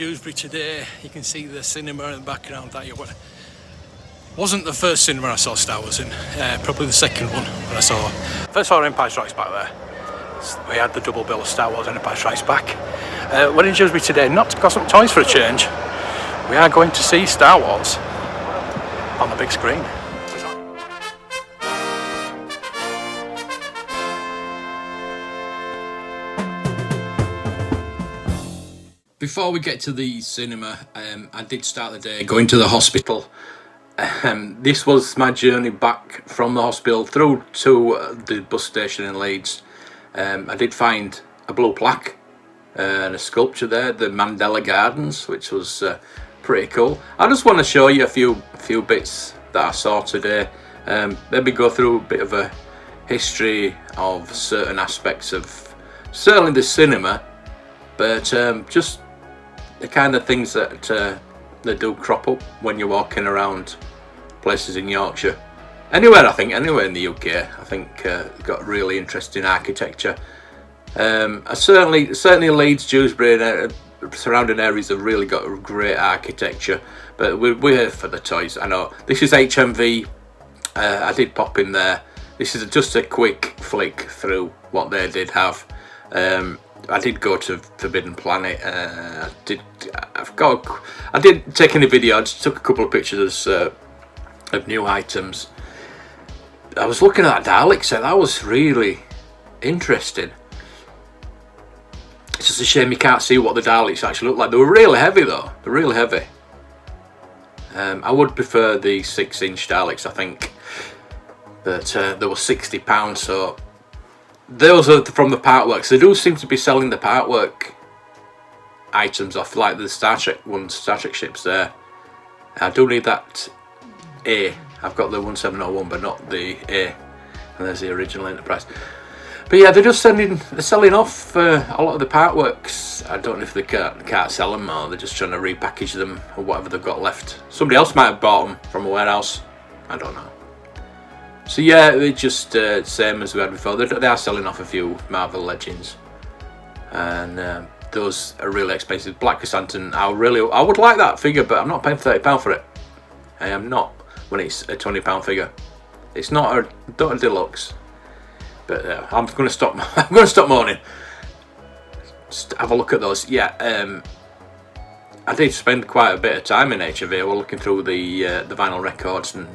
Dewsbury today. You can see the cinema in the background. That wasn't the first cinema I saw Star Wars in, probably the second one that I saw. First saw Empire Strikes Back there. We had the double bill of Star Wars and Empire Strikes Back. We're in Dewsbury today, not to got some toys for a change. We are going to see Star Wars on the big screen. Before we get to the cinema, I did start the day going to the hospital. This was my journey back from the hospital through to the bus station in Leeds. I did find a blue plaque and a sculpture there, the Mandela Gardens, which was pretty cool. I just want to show you a few bits that I saw today. Maybe go through a bit of a history of certain aspects of certainly the cinema, but just the kind of things that do crop up when you're walking around places in Yorkshire. Anywhere in the UK, I think got really interesting architecture. Certainly Leeds, Dewsbury and surrounding areas have really got great architecture, but we're here for the toys. I know this is HMV. I did pop in there. This is just a quick flick through what they did have. I did go to Forbidden Planet. I didn't take any video. I just took a couple of pictures of new items. I was looking at that Dalek set. That was really interesting. It's just a shame you can't see what the Daleks actually look like. They were really heavy though. They're really heavy. I would prefer the 6-inch Daleks, I think, but they were £60. So those are from the Partworks. They do seem to be selling the Partwork items off, like the Star Trek ships there. I do need that A. I've got the 1701, but not the A. And there's the original Enterprise. But yeah, they're selling off a lot of the Partworks. I don't know if they can't sell them, or they're just trying to repackage them, or whatever they've got left. Somebody else might have bought them from a warehouse. I don't know. So yeah, it's just same as we had before. They are selling off a few Marvel Legends, and those are really expensive. Black Chrysanthemum, I would like that figure, but I'm not paying £30 for it. I am not, when it's a £20 figure. It's not a deluxe. But I'm going to stop. I'm going to stop moaning. Just have a look at those. Yeah, I did spend quite a bit of time in HMV. We're looking through the vinyl records and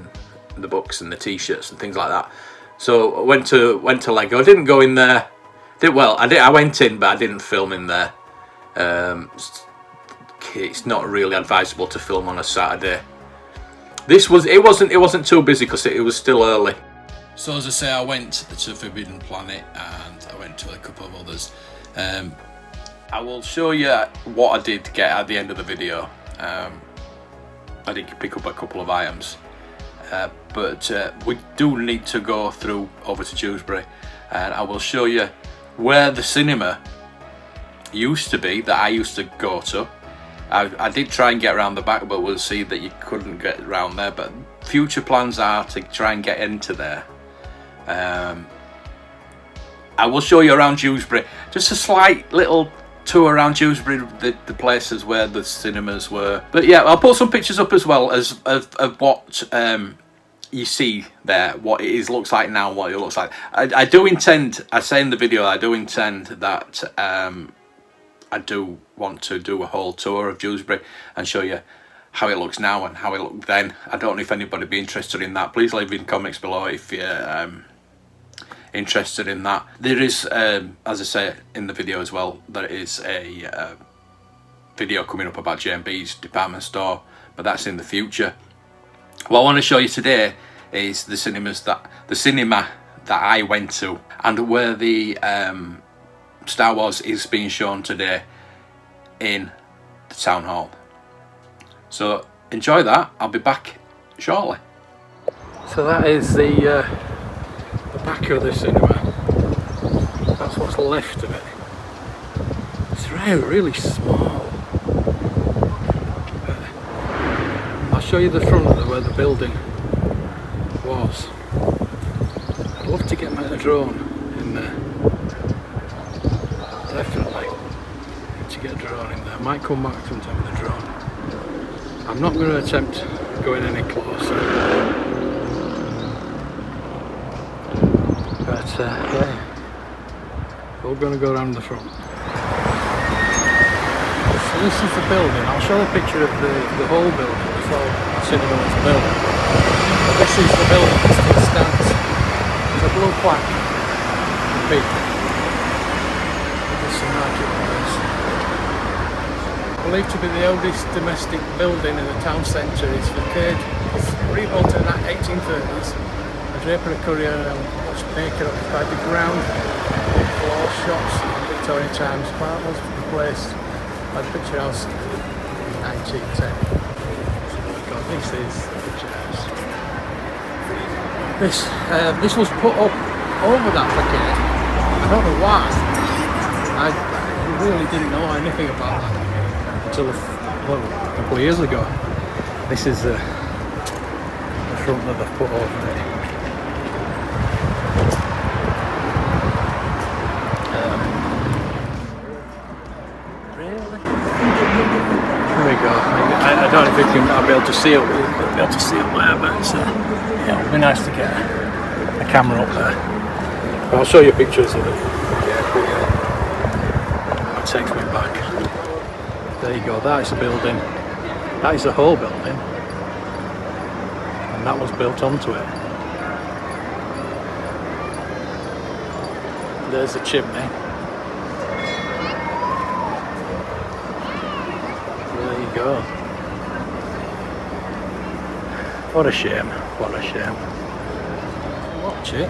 the books and the T-shirts and things like that. So I went to Lego. I didn't go in there. I went in, but I didn't film in there. It's not really advisable to film on a Saturday. It wasn't too busy because it was still early. So as I say, I went to Forbidden Planet and I went to a couple of others. I will show you what I did get at the end of the video. I did pick up a couple of items. But we do need to go over to Dewsbury, and I will show you where the cinema used to be that I used to go to. I did try and get around the back, but we'll see that you couldn't get around there. But future plans are to try and get into there. I will show you around Dewsbury, just a slight little tour around Dewsbury, the places where the cinemas were. But yeah, I'll put some pictures up as well as of what you see there, what it looks like now, what it looks like. I do intend, I say in the video, I do intend that I do want to do a whole tour of Dewsbury and show you how it looks now and how it looked then. I don't know if anybody would be interested in that. Please leave in comments below if you're interested in that. There is, as I say in the video as well, there is a video coming up about J&B's department store, but that's in the future. What I want to show you today is the cinema that I went to, and where the Star Wars is being shown today in the town hall. So enjoy that. I'll be back shortly. So that is the back of the cinema. That's what's left of it. It's really small. I'll show you the front of where the building was. I'd love to get my drone in there. Definitely. To get a drone in there. I might come back sometime with a drone. I'm not going to attempt going any closer. But yeah, we're going to go around the front. So this is the building. I'll show a picture of the whole building before cinema was built. But this is the building that still stands. There's a blue plaque. Big. There's some marketplace. Believed to be the oldest domestic building in the town centre. It's rebuilt in the 1830s. A draper, a courier and watchmaker occupied the ground floor shops in Victorian times. Part was replaced by the picture house in 1910. So this is the picture house. This was put up over that facade. I don't know why. I really didn't know anything about that until a couple of years ago. This is the front that they've put over it. There we go. I don't know if I'll be able to see it. I'll be able to see it there, but yeah, it would be nice to get a camera up there. But I'll show you pictures of it. It takes me back. There you go. That is a building. That is the whole building, and that was built onto it. There's the chimney. There you go. What a shame. What a shame. Watch it.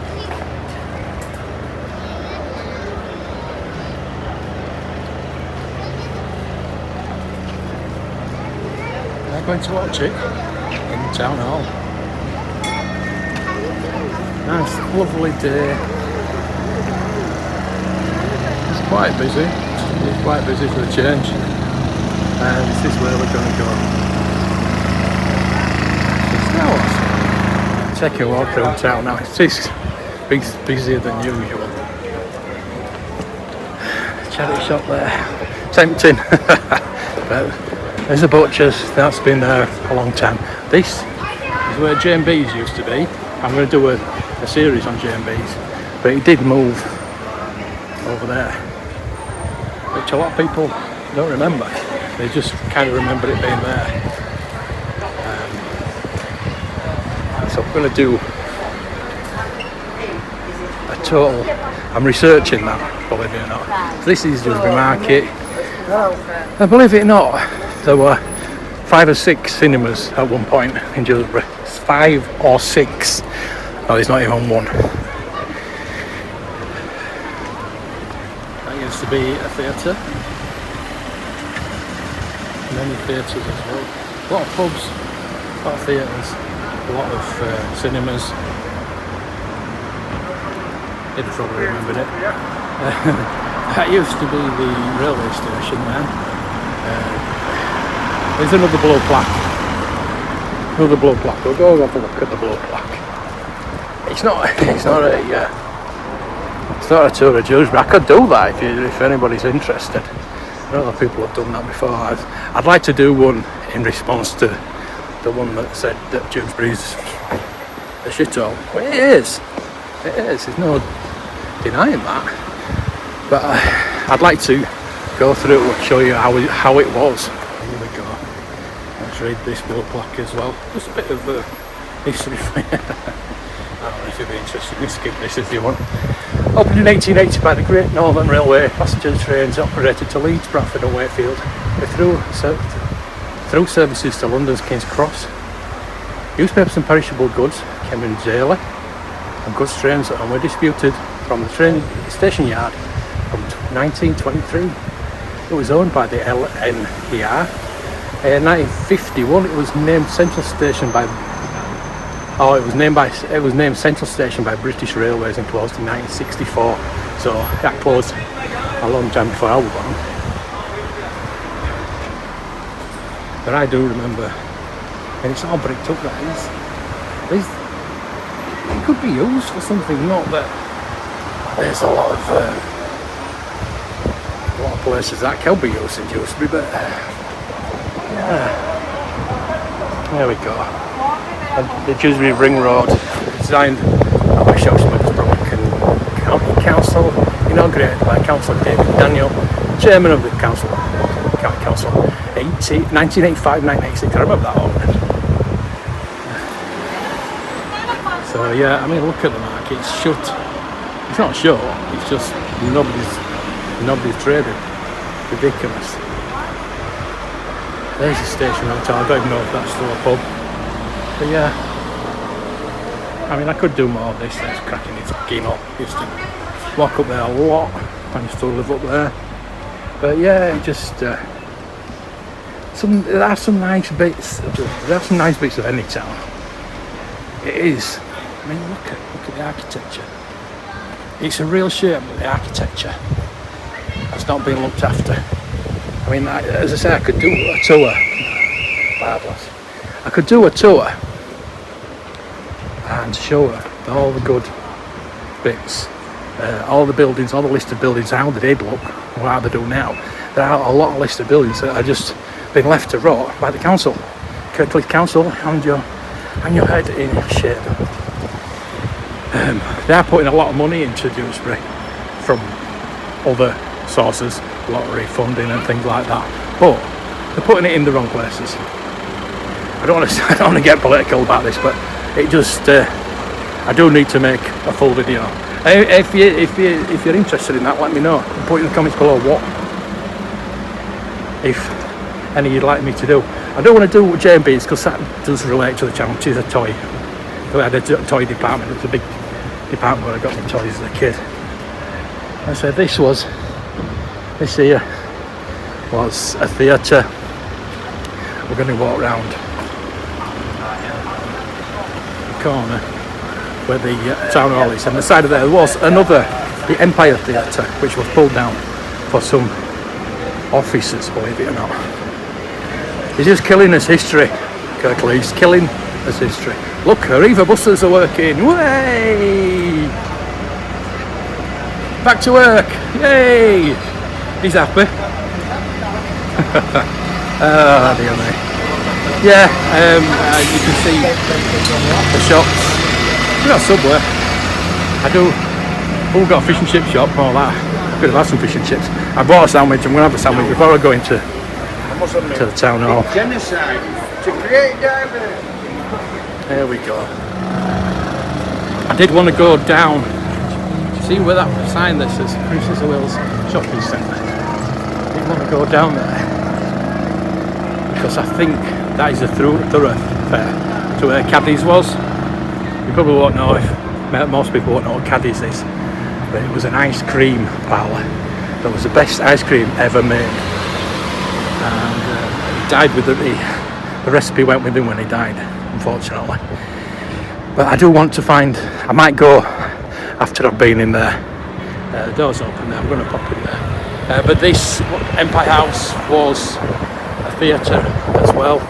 I'm going to watch it in the town hall. Nice, lovely day. It's quite busy. It's quite busy for a change. And this is where we're going to go. 6 hours. Take a walk around town now. It's busier than usual. Charity shop there. Tempting. But there's a butcher's. That's been there a long time. This is where J&B's used to be. I'm going to do a series on J&B's. But it did move over there, which a lot of people don't remember. They just kind of remember it being there. So I'm going to do a total. I'm researching that, believe it or not. So this is Dewsbury Market. And believe it or not, there were 5 or 6 cinemas at one point in Dewsbury. 5 or 6. No, there's not even one. That used to be a theatre. Many theatres as well. A lot of pubs, a lot of theatres, a lot of cinemas. You'd probably remembered it. That used to be the railway station there. There's another blue plaque. Another blue plaque. We'll go have a look at the blue plaque. It's not a tour of Dewsbury. I could do that if anybody's interested. I know that people have done that before. I'd like to do one in response to the one that said that Dewsbury's a shithole. Well, it is. It is. There's no denying that. But I'd like to go through it and show you how it was. Here we go. Let's read this blue plaque as well. Just a bit of history for you. I don't know if you'd be interested in skip this if you want. Opened in 1880 by the Great Northern Railway, passenger trains operated to Leeds, Bradford and Wakefield, through services to London's King's Cross. Newspapers and perishable goods came in daily, and goods trains that were disputed from the train station yard from 1923. It was owned by the LNER. In 1951 it was named Central Station by it was named Central Station by British Railways and closed in 1964. So that closed a long time before I was born. But I do remember, and it's all bricked up. That is, it could be used for something. Not that there's a lot of places that can be used in Dewsbury, but yeah, there we go. And the Dewsbury Ring Road, designed by County Council, inaugurated by Councillor David Daniel, Chairman of the County Council, 1985-1986. I remember that already. So yeah, I mean, look at the market. It's shut. It's not shut. It's just nobody's trading. Ridiculous. There's the station hotel. I don't even know if that's still a pub. But yeah, I mean, I could do more of this. There's cracking. It's Kino. Used to walk up there a lot. I used to live up there. But yeah, just there are some nice bits. There are some nice bits of any town. It is. I mean, look at the architecture. It's a real shame that the architecture has not been looked after. I mean, as I say, I could do a tour. Marvellous. I could do a tour and show her all the good bits, all the buildings, all the listed buildings, how they did look, or how they do now. There are a lot of listed buildings that are just been left to rot by the council. Kirklees Council, and your head in shame. They are putting a lot of money into Dewsbury from other sources, lottery funding and things like that, but they're putting it in the wrong places. I don't want to get political about this, but it just I do need to make a full video. If you're interested in that, let me know. Put in the comments below if any you'd like me to do. I don't want to do J&B's because that does relate to the channel, which is a toy. We had a toy department. It was a big department where I got my toys as a kid. I said this here was a theatre. We're going to walk round the corner where the town hall is, and the side of there was the Empire Theatre, which was pulled down for some officers, believe it or not. He's just killing us history, Kirklees, killing us history. Look, Arriva buses are working, way! Back to work, yay! He's happy. Oh dear me. Yeah, you can see the shops. We've got Subway. We've got a fish and chip shop, all that. Could have had some fish and chips. I bought a sandwich. I'm going to have a sandwich before I go into the town hall. Genocide to create diversity. There we go. I did want to go down. See where that sign that says Princess of Wales Shopping Centre. I did want to go down there because I think that is a thoroughfare to where Caddies was. You probably won't know most people won't know what Caddies is, but it was an ice cream parlour that was the best ice cream ever made. And he died with the recipe went with him when he died, unfortunately. But I do want to find. I might go after I've been in there. The door's open there. I'm going to pop in there. But this Empire House was a theatre as well.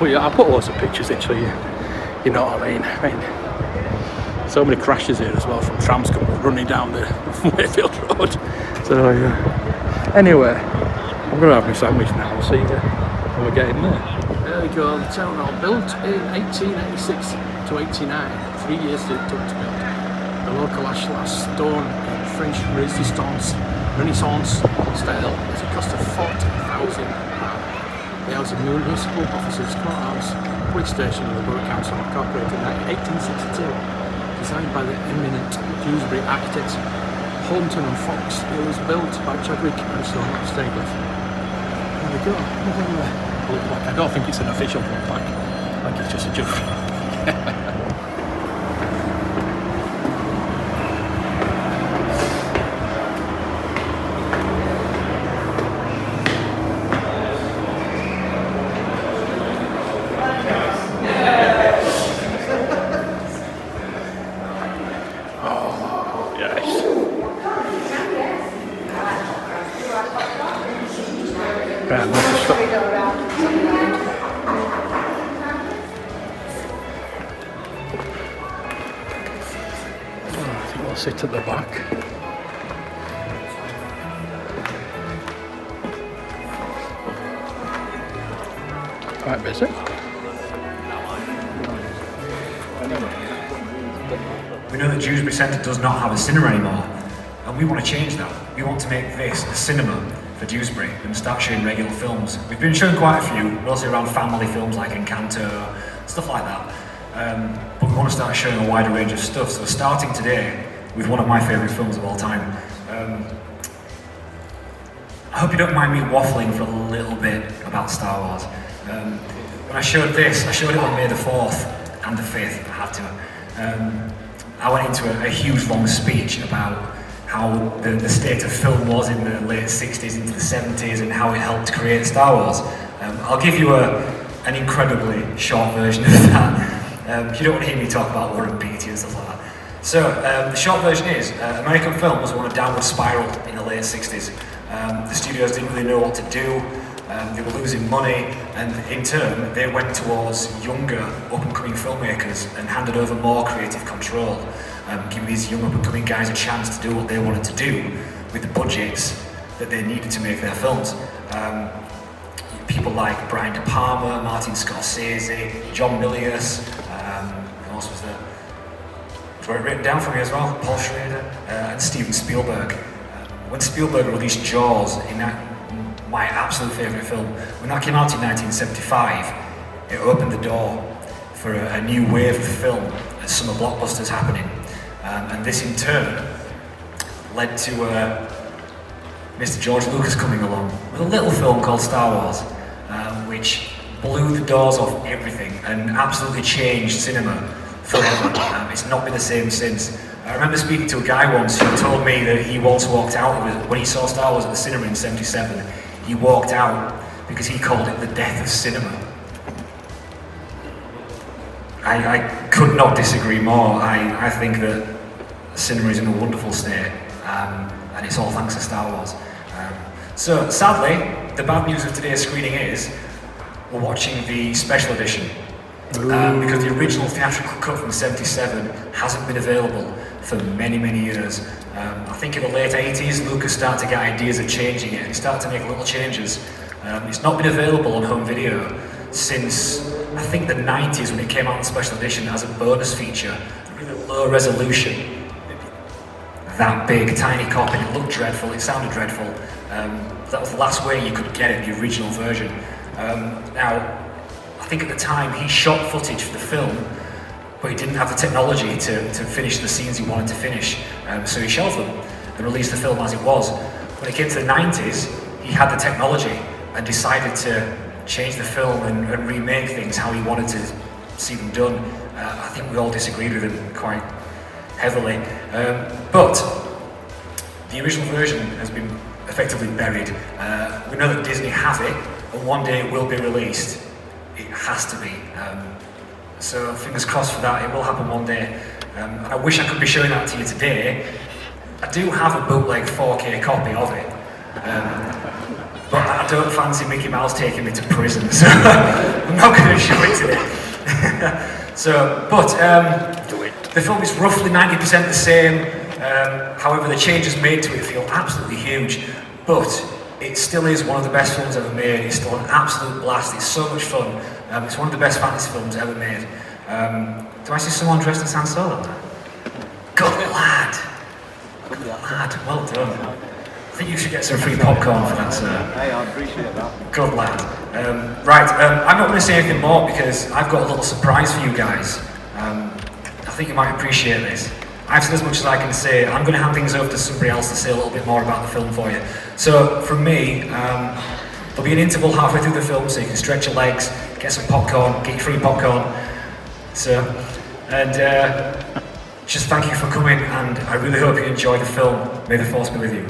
I'll put loads of pictures in so you know what I mean. So many crashes here as well from trams running down the Wayfield Road. So yeah. Anyway, I'm going to have my sandwich now. I'll see you when we get in there. There we go. The town hall built in 1886 to 89. 3 years it took to build. The local ashlar stone in French Renaissance style at a cost of £40,000. The house of municipal officers, courthouse, police station and the Borough Council incorporated in 1862. Designed by the eminent Dewsbury architects Holmton and Fox, it was built by Chadwick and Son of Stagliff. There we go. I don't think it's an official blood pack. I think it's just a joke. Sit at the back. Quite busy. We know that Dewsbury Centre does not have a cinema anymore, and we want to change that. We want to make this a cinema for Dewsbury and start showing regular films. We've been showing quite a few, mostly around family films like Encanto, stuff like that. But we want to start showing a wider range of stuff. So starting today with one of my favourite films of all time. I hope you don't mind me waffling for a little bit about Star Wars. When I showed this, I showed it on May the 4th and the 5th, I had to. I went into a huge long speech about how the state of film was in the late 60s into the 70s and how it helped create Star Wars. I'll give you an incredibly short version of that. You don't want to hear me talk about Warren Beatty and stuff like that. So, the short version is, American film was on a downward spiral in the late 60s. The studios didn't really know what to do. They were losing money, and in turn, they went towards younger, up-and-coming filmmakers and handed over more creative control, giving these young, up-and-coming guys a chance to do what they wanted to do with the budgets that they needed to make their films. People like Brian De Palma, Martin Scorsese, John Milius, who else was there? I've got it written down for me as well, Paul Schrader, and Steven Spielberg. When Spielberg released Jaws, my absolute favourite film, when that came out in 1975, it opened the door for a new wave of film, summer blockbusters happening. And this in turn led to Mr. George Lucas coming along with a little film called Star Wars, which blew the doors off everything and absolutely changed cinema forever. It's not been the same since. I remember speaking to a guy once who told me that he once walked out, when he saw Star Wars at the cinema in '77, he walked out because he called it the death of cinema. I could not disagree more. I think that cinema is in a wonderful state, and it's all thanks to Star Wars. So sadly, the bad news of today's screening is we're watching the special edition. Because the original theatrical cut from '77 hasn't been available for many, many years. I think in the late '80s, Lucas started to get ideas of changing it, and he started to make little changes. It's not been available on home video since, I think, the '90s, when it came out in special edition as a bonus feature, a really low resolution. That big, tiny copy, it looked dreadful, it sounded dreadful. That was the last way you could get it, the original version. Now, I think at the time he shot footage for the film, but he didn't have the technology to finish the scenes he wanted to finish, so he shelved them and released the film as it was. When it came to the 90s, he had the technology and decided to change the film and remake things how he wanted to see them done. I think we all disagreed with him quite heavily, but the original version has been effectively buried. We know that Disney has it, and one day it will be released. It has to be. So fingers crossed for that, it will happen one day. And I wish I could be showing that to you today. I do have a bootleg 4K copy of it. But I don't fancy Mickey Mouse taking me to prison, so I'm not going to show it today. The film is roughly 90% the same. However, the changes made to it feel absolutely huge. But it still is one of the best films ever made. It's still an absolute blast. It's so much fun. It's one of the best fantasy films ever made. Do I see someone dressed as Han Solo? Good lad. Good lad. Well done. I think you should get some free popcorn for that, sir. Hey, I appreciate that. Good lad. I'm not going to say anything more because I've got a little surprise for you guys. I think you might appreciate this. I've said as much as I can say. I'm going to hand things over to somebody else to say a little bit more about the film for you. So, from me, there'll be an interval halfway through the film so you can stretch your legs, get some popcorn, get your free popcorn. So, and just thank you for coming, and I really hope you enjoy the film. May the Force be with you.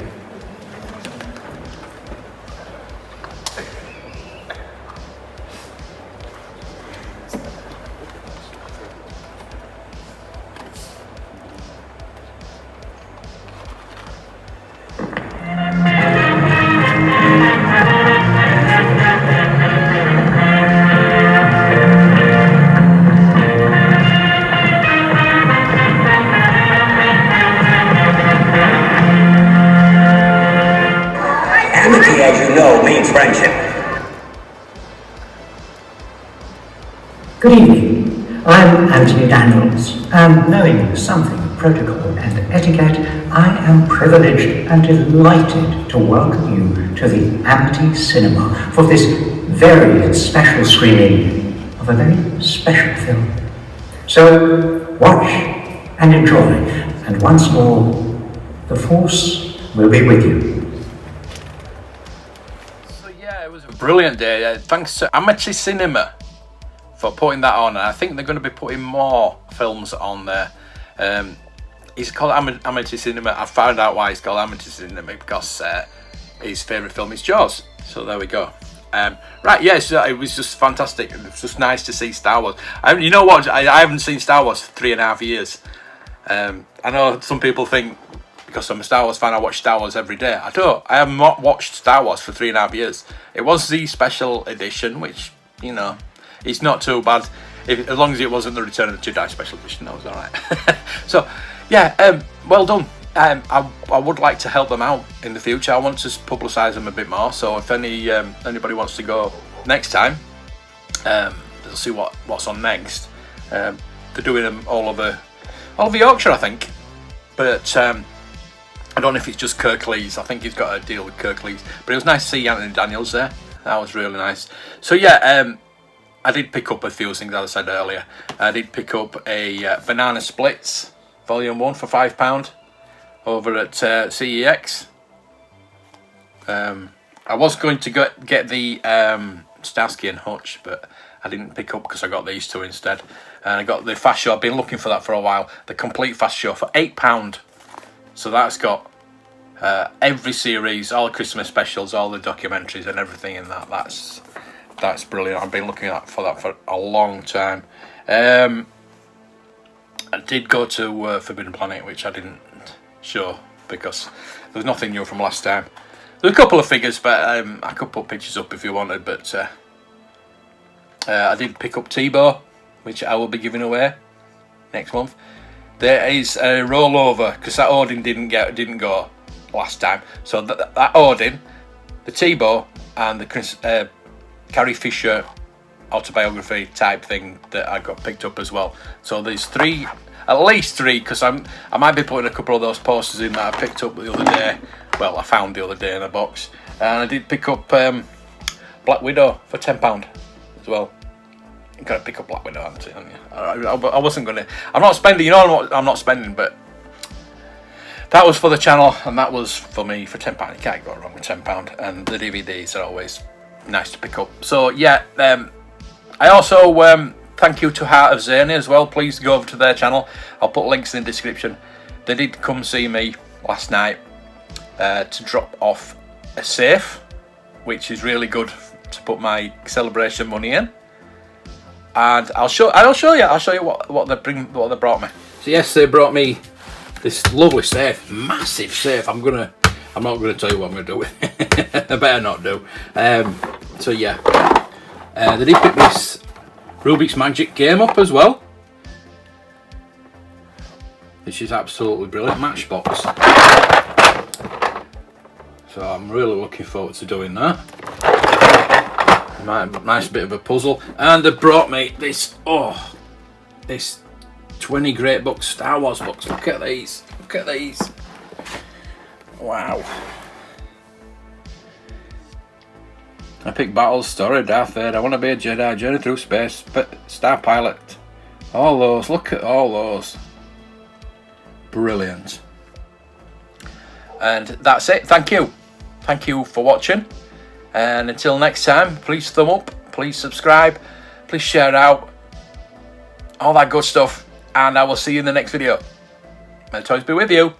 Good evening. I'm Anthony Daniels, and knowing something of protocol and etiquette, I am privileged and delighted to welcome you to the Amity Cinema for this very special screening of a very special film. So, watch and enjoy, and once more, the Force will be with you. So yeah, it was a brilliant day. Thanks to Amity Cinema for putting that on. And I think they're going to be putting more films on there. It's called Amity Cinema. I found out why it's called Amity Cinema because his favourite film is Jaws. So there we go. Right, yes, it was just fantastic. It was just nice to see Star Wars. You know what? I haven't seen Star Wars for 3.5 years. I know some people think because I'm a Star Wars fan, I watch Star Wars every day. I don't. I have not watched Star Wars for 3.5 years. It was the special edition, which, you know, it's not too bad. As long as it wasn't the Return of the Jedi special edition, that was alright. So, yeah, well done. I would like to help them out in the future. I want to publicise them a bit more. So if anybody wants to go next time, they'll see what's on next. They're doing them all over Yorkshire, I think. But I don't know if it's just Kirklees. I think he's got a deal with Kirklees. But it was nice to see Anthony Daniels there. That was really nice. So yeah, I did pick up a few things, as I said earlier. I did pick up a Banana Splits Volume 1 for £5 over at CEX. I was going to get the Starsky and Hutch, but I didn't pick up because I got these two instead. And I got the Fast Show. I've been looking for that for a while. The complete Fast Show for £8. So that's got every series, all the Christmas specials, all the documentaries and everything in that. That's brilliant. I've been looking for that for a long time. I did go to Forbidden Planet, which I didn't show because there was nothing new from last time. There's a couple of figures, but I could put pictures up if you wanted. But I did pick up Tebow, which I will be giving away next month. There is a rollover because that Odin didn't go last time. So that Odin, the Tebow, and the Carrie Fisher autobiography type thing that I got picked up as well. So there's at least three, because I might be putting a couple of those posters in that I picked up the other day. Well, I found the other day in a box, and I did pick up Black Widow for £10 as well. You gotta pick up Black Widow, haven't you? I wasn't gonna. I'm not spending. You know what? I'm not spending, but that was for the channel, and that was for me for £10. You can't go wrong with £10, and the DVDs are always nice to pick up. So yeah, I also thank you to Heart of Zany as well. Please go over to their channel. I'll put links in the description. They did come see me last night to drop off a safe, which is really good to put my celebration money in. And I'll show you what they brought me. So yes, they brought me this lovely safe, massive safe. I'm not gonna tell you what I'm gonna do with it. I better not do. So yeah, they did pick this Rubik's Magic game up as well, which is absolutely brilliant. Matchbox. So I'm really looking forward to doing that. Nice bit of a puzzle. And they brought me this 20 great books, Star Wars books. Look at these. Look at these. Wow. I picked Battles, Story, Darth Vader, I Want to Be a Jedi, Journey Through Space, Star Pilot. All those. Look at all those. Brilliant. And that's it. Thank you. Thank you for watching. And until next time, please thumb up, please subscribe, please share out, all that good stuff. And I will see you in the next video. May the toys be with you.